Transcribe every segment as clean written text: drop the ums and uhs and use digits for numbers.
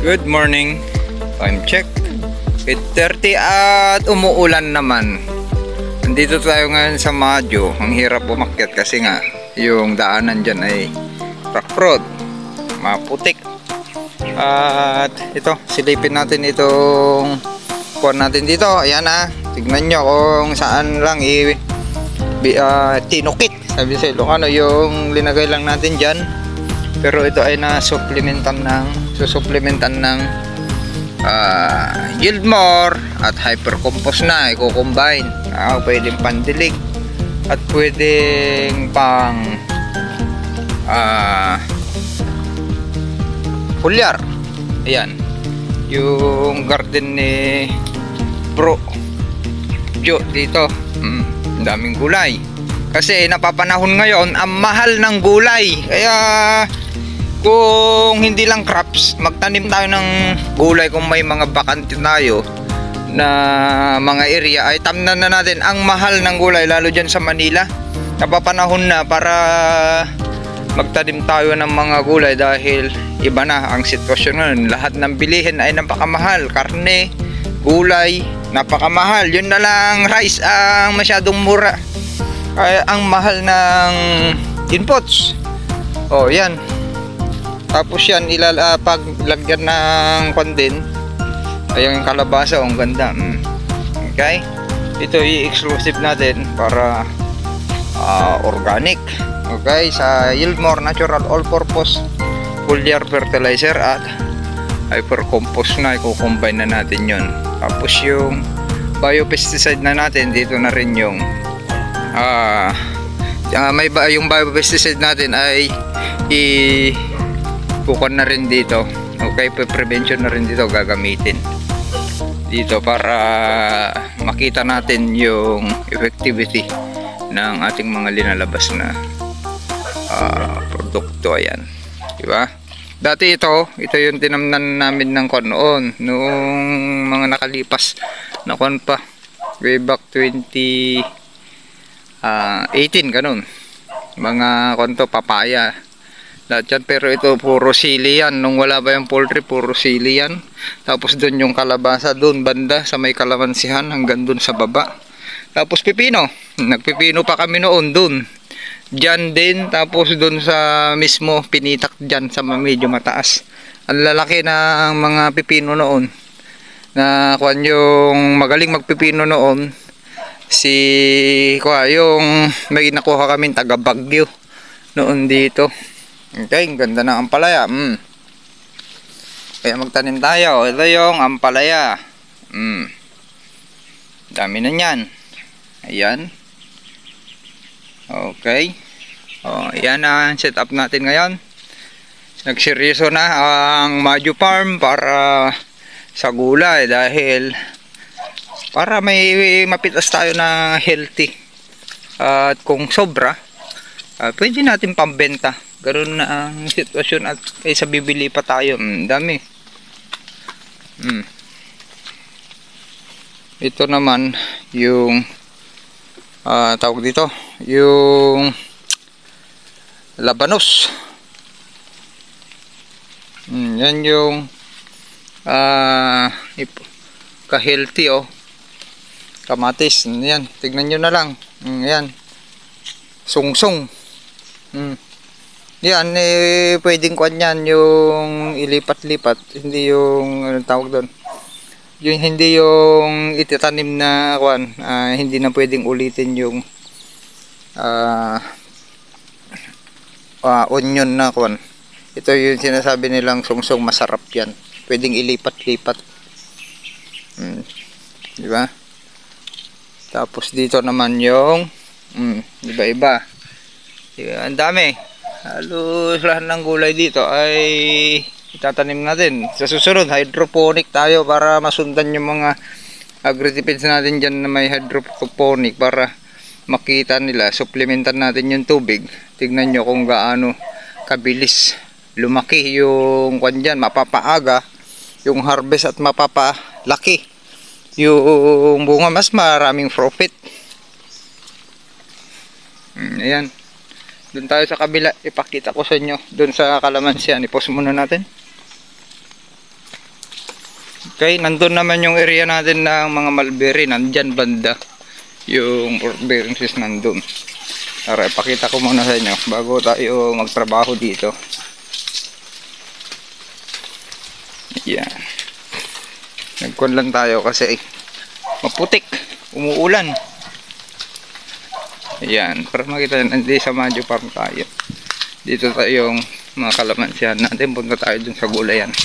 Good morning. Time check. 8:30 at umuulan naman. Nandito tayo ngayon sa Madyo. Ang hirap umakyat kasi nga yung daanan dyan ay rough road, maputik. At ito, silipin natin itong kuha natin dito. Ayan tignan nyo kung saan lang tinukit. Sabi sa Ilocano, yung linagay lang natin dyan. Pero ito ay susuplementan ng yield more at hypercompose na i-combine. Pwedeng pandilig at pwedeng pang foliar. Ayan yung garden ni Bro Jo dito. Ang daming gulay kasi napapanahon ngayon ang mahal ng gulay, kaya kung hindi lang crops, magtanim tayo ng gulay. Kung may mga bakante tayo na mga area, ay tamnan na natin ang mahal ng gulay, lalo dyan sa Manila. Napapanahon na para magtanim tayo ng mga gulay dahil iba na ang sitwasyon ngayon. Lahat ng bilihin ay napakamahal. Karne, gulay, napakamahal. Yun na lang rice ang masyadong mura. Ay, ang mahal ng inputs. Yan. Tapos yan, paglagyan ng kondin, ayun yung kalabasa, ang ganda. Okay, ito i-exclusive natin para organic. Okay, sa Yieldmore Natural All-Purpose Foliar Fertilizer at Hypercompost na i-combine na natin yon. Tapos yung biopesticide na natin, dito na rin yung yung biopesticide natin ay bukan na rin dito. Okay, prevention na rin dito gagamitin dito para makita natin yung effectivity ng ating mga linalabas na produkto. Ayan, diba? Dati ito yung tinamnan namin ng kon noon noong mga nakalipas na kon pa, way back 2018 ganun. Mga konto papaya lahat yan, pero ito puro sili yan. Nung wala pa yung poultry, puro sili yan. Tapos dun yung kalabasa, dun banda sa may kalamansihan hanggang dun sa baba. Tapos pipino, nagpipino pa kami noon dun, dyan din. Tapos dun sa mismo pinitak dyan sa medyo mataas. Ang lalaki ng mga pipino noon, na kuan yung magaling magpipino noon, yung may nakuha kami taga Baguio noon dito. Okay, ganda ng ampalaya. Kaya magtanim tayo. Ito yung ampalaya. Dami na yan. Ayan. Okay. Ayan ang setup natin ngayon. Nagseryoso na ang Madyo Farm para sa gulay, dahil para may mapitas tayo na healthy. At kung sobra, pwede natin pambenta. Ganoon na ang sitwasyon, at kaysa bibili pa tayo. Dami. Ito naman yung tawag dito, yung labanos. Yan yung ka-healthy kamatis. Yan, tignan nyo na lang. Yan, sungsong. Yan, pwedeng kuan yan, yung ilipat-lipat, hindi yung anong tawag doon, yung hindi yung itatanim na kuan, hindi na pwedeng ulitin yung onion na kuan. Ito yung sinasabi nilang sungsong, masarap yan, pwedeng ilipat-lipat. Diba? Tapos dito naman yung iba-iba. Ang dami. Halos lahat ng gulay dito ay itatanim natin. Sa susunod, hydroponic tayo para masundan yung mga agri-defense natin dyan na may hydroponic, para makita nila, supplementan natin yung tubig. Tignan nyo kung gaano kabilis lumaki yung kwan dyan. Mapapaaga yung harvest at mapapalaki yung bunga, mas maraming profit. Ayan. Doon tayo sa kabila, ipakita ko sa inyo. Doon sa kalamansian, i-pause muna natin. Okay, nandun naman yung area natin ng mga mulberry. Nandyan banda yung pork bearings nandun. Tara, ipakita ko muna sa inyo bago tayo magtrabaho dito. Yan. Nagkuhan lang tayo kasi maputik, umuulan. Ayan, para makita nandito sa Madjo Farm tayo. Dito tayo yung mga kalamansihan natin. Punta tayo dun sa gulayan.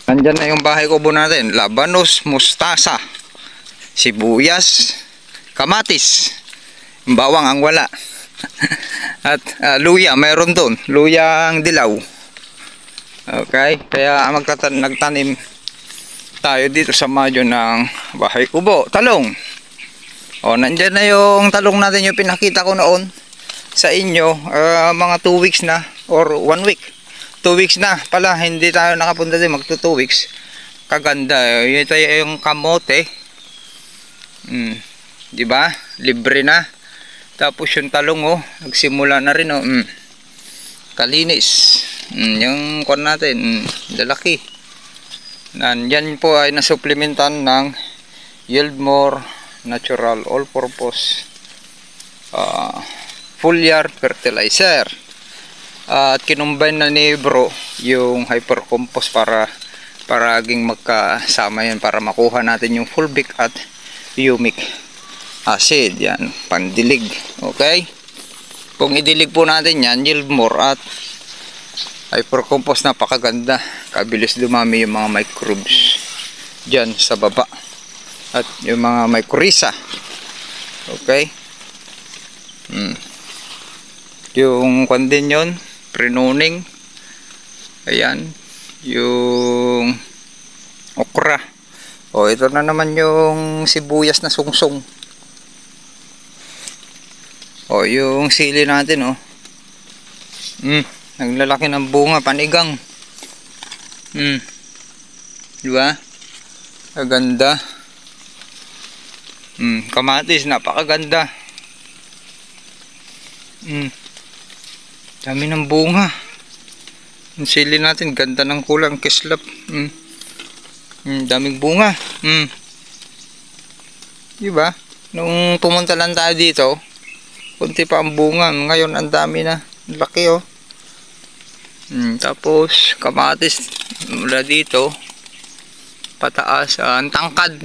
Nandyan na yung bahay kubo natin. Labanos, mustasa, sibuyas, kamatis, bawang ang wala. At luya, mayroon dun. Luyang dilaw. Okay, kaya nagtanim tayo dito sa Madjo ng bahay kubo. Talong. O, nandyan na yung talong natin yung pinakita ko noon sa inyo. Mga 2 weeks na or 1 week. 2 weeks na pala, hindi tayo nakapunta din, magto 2 weeks. Kaganda. Ito yung kamote. Diba? Libre na. Tapos yung talong, nagsimula na rin, kalinis. Yung kon natin, lalaki. Nandyan po ay nasupplementan ng Yieldmore Natural All-Purpose Foliar Fertilizer. At kinumbine na ni bro yung hypercompost para aging magkasama yan para makuha natin yung fulvic at humic acid. Yan, pandilig. Okay, kung idilig po natin yan, Yieldmore at hypercompost, napakaganda, kabilis dumami yung mga microbes dyan sa baba at yung mga mycorrhiza. Okay, yung kwan din yun, pre-nuning. Ayan, yung okra. O, ito na naman yung sibuyas na sungsong. O, yung sili natin, naglalaki ng bunga, panigang. Diba? Kaganda. Kamatis, napakaganda. Dami ng bunga. Yung sili natin, ganda ng kulang, kislap. Daming bunga. Diba? Nung pumunta lang tayo dito, kunti pa ang bunga. Ngayon, ang dami na. Laki, tapos, kamatis, mula dito, pataas, ang tangkad,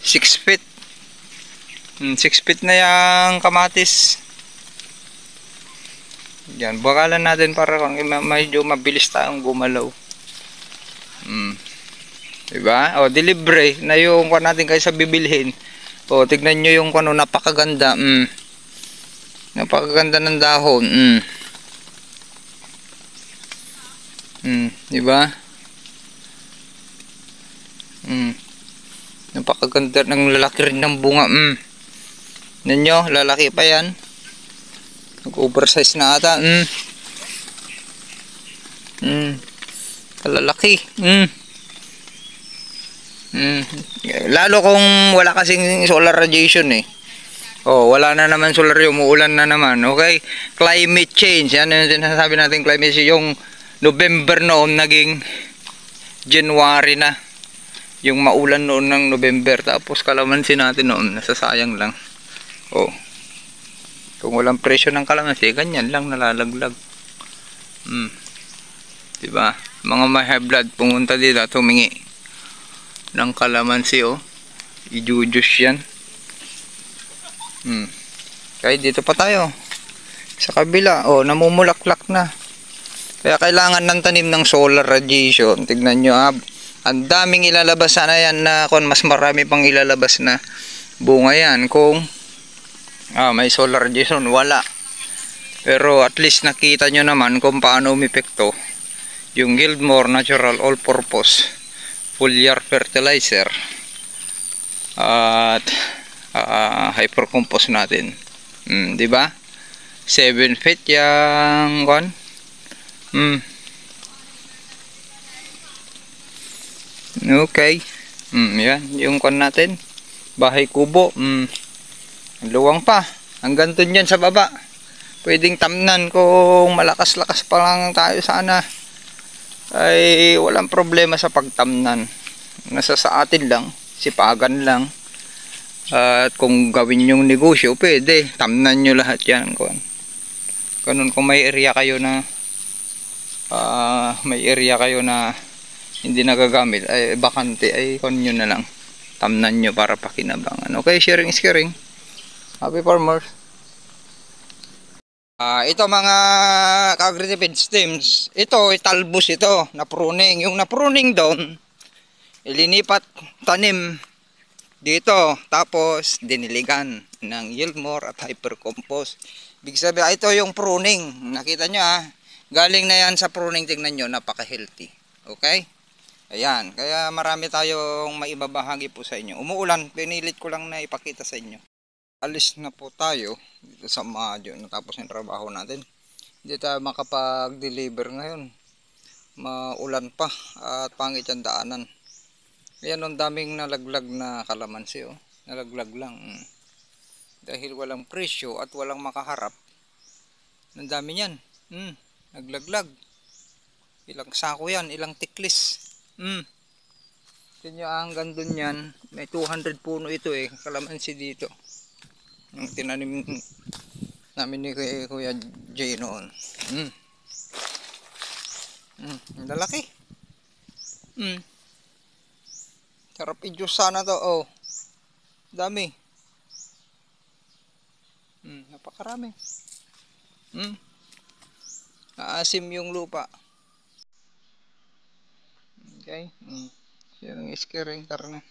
6 feet. 6 feet na yung kamatis. Yan, bakalan natin para medyo mabilis tayong gumalaw. Diba? O, delivery na yung kung natin kayo sa bibilhin. O, tignan nyo yung kung napakaganda. Napakaganda ng dahon. Diba? Napakaganda ng lalaki rin ng bunga. Ninyo, lalaki pa yan. Nag-oversize na ata. Lalaki. Lalo kung wala kasing solar radiation wala na naman solar, umuulan na naman. Okay, climate change. Yan yung sinasabi natin, climate change. Yung November noon naging January na. Yung maulan noon ng November. Tapos kalamansi natin noon, nasasayang lang. Kung walang presyo ng kalamansi, ganyan lang nalalaglag. Diba? Mga may high blood, pumunta dito, tumingi ng kalamansi, i-juice yan. Kaya dito pa tayo sa kabila, namumulaklak na. Kaya kailangan ng tanim ng solar radiation. Tignan nyo, ang daming ilalabas sana yan na kung mas marami pang ilalabas na bunga yan kung may solar radiation. Wala. Pero at least nakita nyo naman kung paano umepekto yung Yieldmore Natural All-Purpose Foliar Fertilizer at hypercompost natin. Diba? 7 feet yung kon. Okay. Yan, yung kon natin. Bahay kubo. Luwang pa. Hanggang dun yan sa baba. Pwedeng tamnan kung malakas-lakas pa lang tayo sana. ay walang problema sa pagtamnan. Nasa sa atin lang, sipagan lang. At kung gawin yung negosyo, pwede. Tamnan nyo lahat yan. Ganun kung may area kayo na hindi nagagamit, ay bakante, ay nyo na lang. Tamnan nyo para pakinabangan. Okay, sharing is caring. Happy farmers. Ito mga ka-agritipid stems, ito talbos ito, na pruning. Yung na pruning doon, ilinipat tanim dito, tapos diniligan ng Yieldmore at Hypercompost. Big sabihin, ito yung pruning. Nakita nyo galing na yan sa pruning, tingnan nyo, napaka-healthy. Okay? Ayan, kaya marami tayong maibabahagi po sa inyo. Umuulan, pinilit ko lang na ipakita sa inyo. Alis na po tayo dito sa Madyo, natapos yung trabaho natin. Hindi tayo makapag-deliver ngayon. Maulan pa at pangit yung daanan. Ayan, ang daming nalaglag na kalamansi. Nalaglag lang. Dahil walang presyo at walang makaharap. Ang dami niyan. Naglaglag. Ilang sako yan, ilang tiklis. Tingnan hanggang dun yan. May 200 puno ito kalamansi dito. Yung tinanim namin ni Kuya Jay noon. Ang lalaki. Sarap i-juice sana to. Dami. Napakarami. Aasim yung lupa. Okay. Sharing is caring, karna.